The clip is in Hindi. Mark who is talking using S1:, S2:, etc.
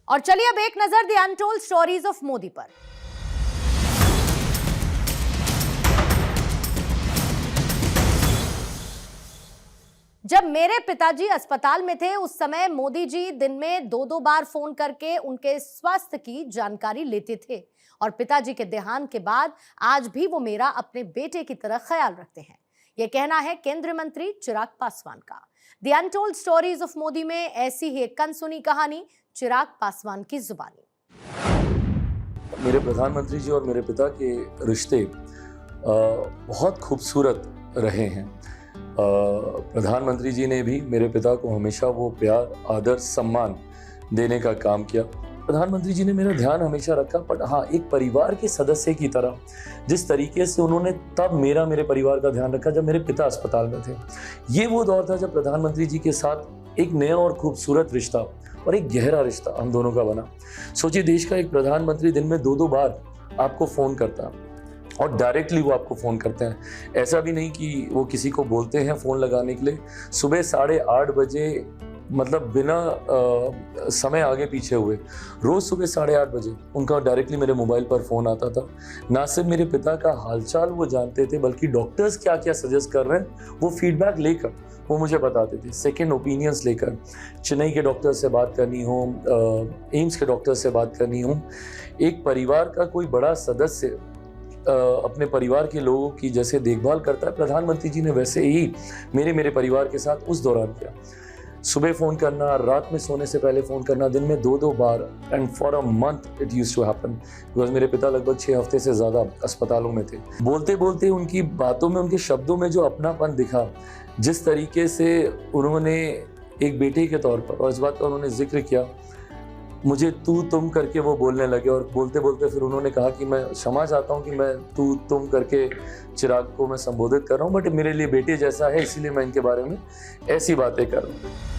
S1: और चलिए अब एक नजर the untold stories of Modi पर। जब मेरे पिताजी अस्पताल में थे उस समय मोदी जी दिन में दो बार फोन करके उनके स्वास्थ्य की जानकारी लेते थे और पिताजी के देहांत के बाद आज भी वो मेरा अपने बेटे की तरह ख्याल रखते हैं। यह कहना है केंद्रीय मंत्री चिराग पासवान का। The untold stories of Modi में ऐसी ही एक अनसुनी कहानी चिराग पासवान की जुबानी।
S2: मेरे प्रधानमंत्री जी और मेरे पिता के रिश्ते बहुत खूबसूरत रहे हैं। प्रधानमंत्री जी ने भी मेरे पिता को हमेशा वो प्यार, आदर, सम्मान देने का काम किया। प्रधानमंत्री जी ने मेरा ध्यान हमेशा रखा, बट हाँ, एक परिवार के सदस्य की तरह जिस तरीके से उन्होंने तब मेरे परिवार का ध्यान रखा जब मेरे पिता अस्पताल में थे। ये वो दौर था जब प्रधानमंत्री जी के साथ एक नया और खूबसूरत रिश्ता और एक गहरा रिश्ता हम दोनों का बना। सोचिए, देश का एक प्रधानमंत्री दिन में दो बार आपको फ़ोन करता है और डायरेक्टली वो आपको फ़ोन करते हैं। ऐसा भी नहीं कि वो किसी को बोलते हैं फ़ोन लगाने के लिए। सुबह 8:30 बजे, मतलब बिना समय आगे पीछे हुए, रोज़ सुबह 8:30 बजे उनका डायरेक्टली मेरे मोबाइल पर फ़ोन आता था। ना सिर्फ मेरे पिता का हालचाल वो जानते थे, बल्कि डॉक्टर्स क्या क्या सजेस्ट कर रहे हैं वो फीडबैक लेकर वो मुझे बताते थे। सेकंड ओपिनियंस लेकर, चेन्नई के डॉक्टर से बात करनी हो, एम्स के डॉक्टर से बात करनी हो, एक परिवार का कोई बड़ा सदस्य अपने परिवार के लोगों की जैसे देखभाल करता है, प्रधानमंत्री जी ने वैसे ही मेरे परिवार के साथ उस दौरान किया। सुबह फ़ोन करना, रात में सोने से पहले फ़ोन करना, दिन में दो बार, and for a month it used to happen, because मेरे पिता लगभग 6 हफ्ते से ज़्यादा अस्पतालों में थे। बोलते बोलते उनकी बातों में, उनके शब्दों में जो अपनापन दिखा, जिस तरीके से उन्होंने एक बेटे के तौर पर, और इस बात का उन्होंने जिक्र किया, मुझे तू तुम करके वो बोलने लगे। और बोलते बोलते फिर उन्होंने कहा कि मैं क्षमा चाहता हूँ कि मैं तू तुम करके चिराग को मैं संबोधित कर रहा हूँ, बट मेरे लिए बेटे जैसा है, इसीलिए मैं इनके बारे में ऐसी बातें कर रहा हूँ।